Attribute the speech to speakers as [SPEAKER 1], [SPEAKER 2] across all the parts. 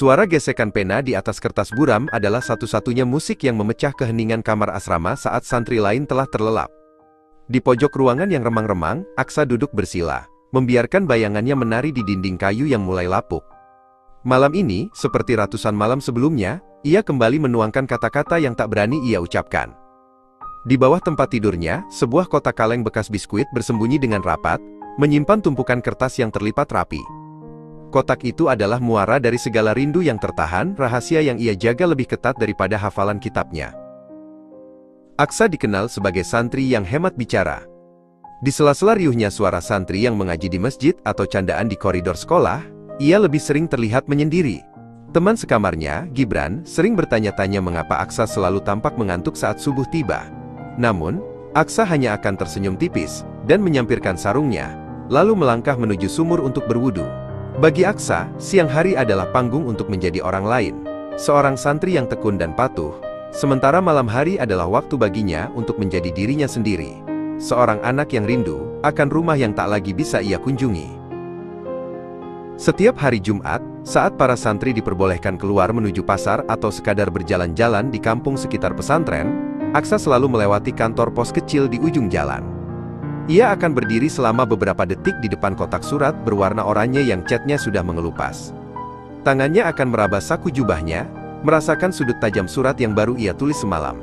[SPEAKER 1] Suara gesekan pena di atas kertas buram adalah satu-satunya musik yang memecah keheningan kamar asrama saat santri lain telah terlelap. Di pojok ruangan yang remang-remang, Aksa duduk bersila, membiarkan bayangannya menari di dinding kayu yang mulai lapuk. Malam ini, seperti ratusan malam sebelumnya, ia kembali menuangkan kata-kata yang tak berani ia ucapkan. Di bawah tempat tidurnya, sebuah kotak kaleng bekas biskuit bersembunyi dengan rapat, menyimpan tumpukan kertas yang terlipat rapi. Kotak itu adalah muara dari segala rindu yang tertahan, rahasia yang ia jaga lebih ketat daripada hafalan kitabnya. Aksa dikenal sebagai santri yang hemat bicara. Di sela-sela riuhnya suara santri yang mengaji di masjid atau candaan di koridor sekolah, ia lebih sering terlihat menyendiri. Teman sekamarnya, Gibran, sering bertanya-tanya mengapa Aksa selalu tampak mengantuk saat subuh tiba. Namun, Aksa hanya akan tersenyum tipis, dan menyampirkan sarungnya, lalu melangkah menuju sumur untuk berwudu. Bagi Aksa, siang hari adalah panggung untuk menjadi orang lain, seorang santri yang tekun dan patuh, sementara malam hari adalah waktu baginya untuk menjadi dirinya sendiri, seorang anak yang rindu akan rumah yang tak lagi bisa ia kunjungi. Setiap hari Jumat, saat para santri diperbolehkan keluar menuju pasar atau sekadar berjalan-jalan di kampung sekitar pesantren, Aksa selalu melewati kantor pos kecil di ujung jalan. Ia akan berdiri selama beberapa detik di depan kotak surat berwarna oranye yang catnya sudah mengelupas. Tangannya akan meraba saku jubahnya, merasakan sudut tajam surat yang baru ia tulis semalam.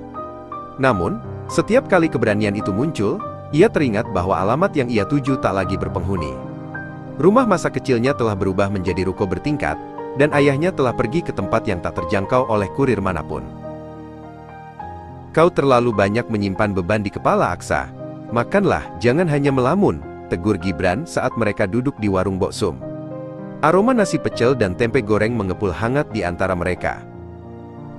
[SPEAKER 1] Namun, setiap kali keberanian itu muncul, ia teringat bahwa alamat yang ia tuju tak lagi berpenghuni. Rumah masa kecilnya telah berubah menjadi ruko bertingkat, dan ayahnya telah pergi ke tempat yang tak terjangkau oleh kurir manapun. "Kau terlalu banyak menyimpan beban di kepala, Aksa. Makanlah, jangan hanya melamun," tegur Gibran saat mereka duduk di warung Boksum. Aroma nasi pecel dan tempe goreng mengepul hangat di antara mereka.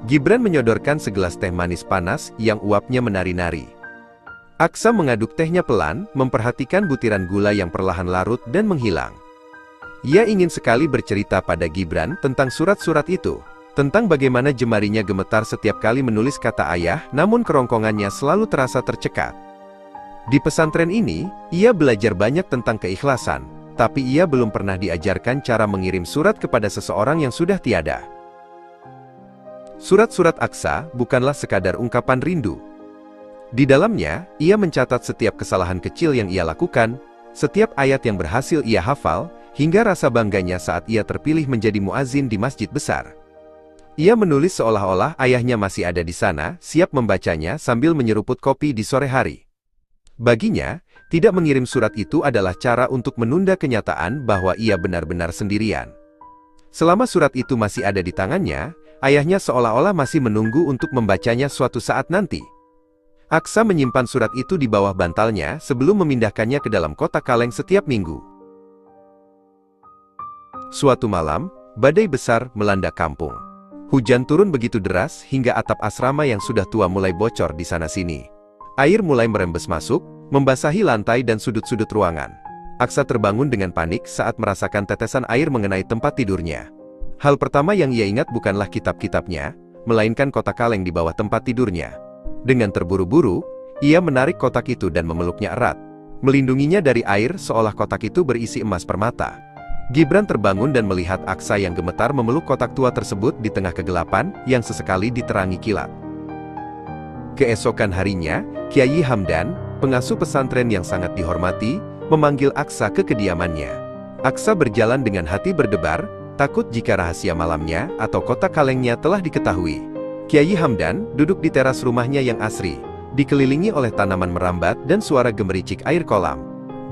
[SPEAKER 1] Gibran menyodorkan segelas teh manis panas yang uapnya menari-nari. Aksa mengaduk tehnya pelan, memperhatikan butiran gula yang perlahan larut dan menghilang. Ia ingin sekali bercerita pada Gibran tentang surat-surat itu, tentang bagaimana jemarinya gemetar setiap kali menulis kata ayah, namun kerongkongannya selalu terasa tercekat. Di pesantren ini, ia belajar banyak tentang keikhlasan, tapi ia belum pernah diajarkan cara mengirim surat kepada seseorang yang sudah tiada. Surat-surat Aksa bukanlah sekadar ungkapan rindu. Di dalamnya, ia mencatat setiap kesalahan kecil yang ia lakukan, setiap ayat yang berhasil ia hafal, hingga rasa bangganya saat ia terpilih menjadi muazin di masjid besar. Ia menulis seolah-olah ayahnya masih ada di sana, siap membacanya sambil menyeruput kopi di sore hari. Baginya, tidak mengirim surat itu adalah cara untuk menunda kenyataan bahwa ia benar-benar sendirian. Selama surat itu masih ada di tangannya, ayahnya seolah-olah masih menunggu untuk membacanya suatu saat nanti. Aksa menyimpan surat itu di bawah bantalnya sebelum memindahkannya ke dalam kotak kaleng setiap minggu. Suatu malam, badai besar melanda kampung. Hujan turun begitu deras hingga atap asrama yang sudah tua mulai bocor di sana-sini. Air mulai merembes masuk, membasahi lantai dan sudut-sudut ruangan. Aksa terbangun dengan panik saat merasakan tetesan air mengenai tempat tidurnya. Hal pertama yang ia ingat bukanlah kitab-kitabnya, melainkan kotak kaleng di bawah tempat tidurnya. Dengan terburu-buru, ia menarik kotak itu dan memeluknya erat, melindunginya dari air seolah kotak itu berisi emas permata. Gibran terbangun dan melihat Aksa yang gemetar memeluk kotak tua tersebut di tengah kegelapan yang sesekali diterangi kilat. Keesokan harinya, Kyai Hamdan, pengasuh pesantren yang sangat dihormati, memanggil Aksa ke kediamannya. Aksa berjalan dengan hati berdebar, takut jika rahasia malamnya atau kotak kalengnya telah diketahui. Kyai Hamdan duduk di teras rumahnya yang asri, dikelilingi oleh tanaman merambat dan suara gemericik air kolam.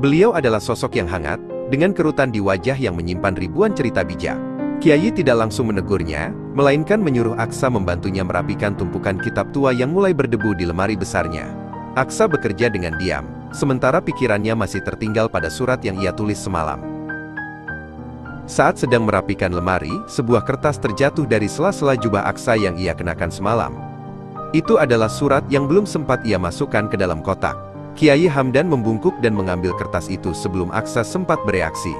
[SPEAKER 1] Beliau adalah sosok yang hangat, dengan kerutan di wajah yang menyimpan ribuan cerita bijak. Kyai tidak langsung menegurnya, melainkan menyuruh Aksa membantunya merapikan tumpukan kitab tua yang mulai berdebu di lemari besarnya. Aksa bekerja dengan diam, sementara pikirannya masih tertinggal pada surat yang ia tulis semalam. Saat sedang merapikan lemari, sebuah kertas terjatuh dari sela-sela jubah Aksa yang ia kenakan semalam. Itu adalah surat yang belum sempat ia masukkan ke dalam kotak. Kyai Hamdan membungkuk dan mengambil kertas itu sebelum Aksa sempat bereaksi.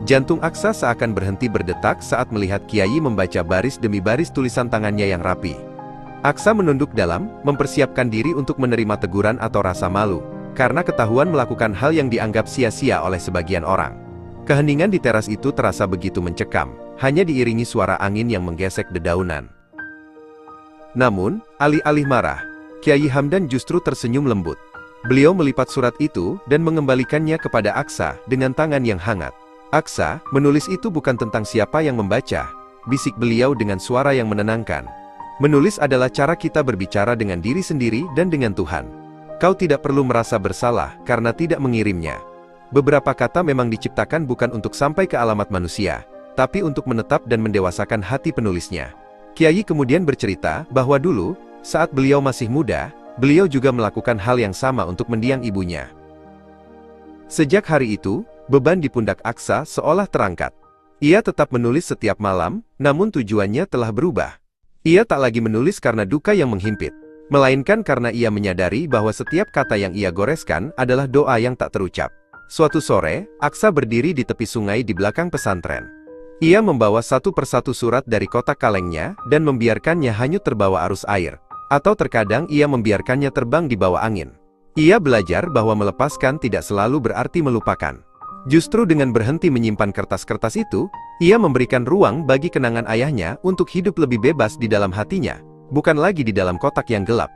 [SPEAKER 1] Jantung Aksa seakan berhenti berdetak saat melihat Kyai membaca baris demi baris tulisan tangannya yang rapi. Aksa menunduk dalam, mempersiapkan diri untuk menerima teguran atau rasa malu, karena ketahuan melakukan hal yang dianggap sia-sia oleh sebagian orang. Keheningan di teras itu terasa begitu mencekam, hanya diiringi suara angin yang menggesek dedaunan. Namun, alih-alih marah, Kyai Hamdan justru tersenyum lembut. Beliau melipat surat itu dan mengembalikannya kepada Aksa dengan tangan yang hangat. "Aksa, menulis itu bukan tentang siapa yang membaca," bisik beliau dengan suara yang menenangkan. "Menulis adalah cara kita berbicara dengan diri sendiri dan dengan Tuhan. Kau tidak perlu merasa bersalah karena tidak mengirimnya. Beberapa kata memang diciptakan bukan untuk sampai ke alamat manusia, tapi untuk menetap dan mendewasakan hati penulisnya." Kiai kemudian bercerita bahwa dulu, saat beliau masih muda, beliau juga melakukan hal yang sama untuk mendiang ibunya. Sejak hari itu, beban di pundak Aksa seolah terangkat. Ia tetap menulis setiap malam, namun tujuannya telah berubah. Ia tak lagi menulis karena duka yang menghimpit, melainkan karena ia menyadari bahwa setiap kata yang ia goreskan adalah doa yang tak terucap. Suatu sore, Aksa berdiri di tepi sungai di belakang pesantren. Ia membawa satu persatu surat dari kotak kalengnya dan membiarkannya hanyut terbawa arus air. Atau terkadang ia membiarkannya terbang di bawah angin. Ia belajar bahwa melepaskan tidak selalu berarti melupakan. Justru dengan berhenti menyimpan kertas-kertas itu, ia memberikan ruang bagi kenangan ayahnya untuk hidup lebih bebas di dalam hatinya, bukan lagi di dalam kotak yang gelap.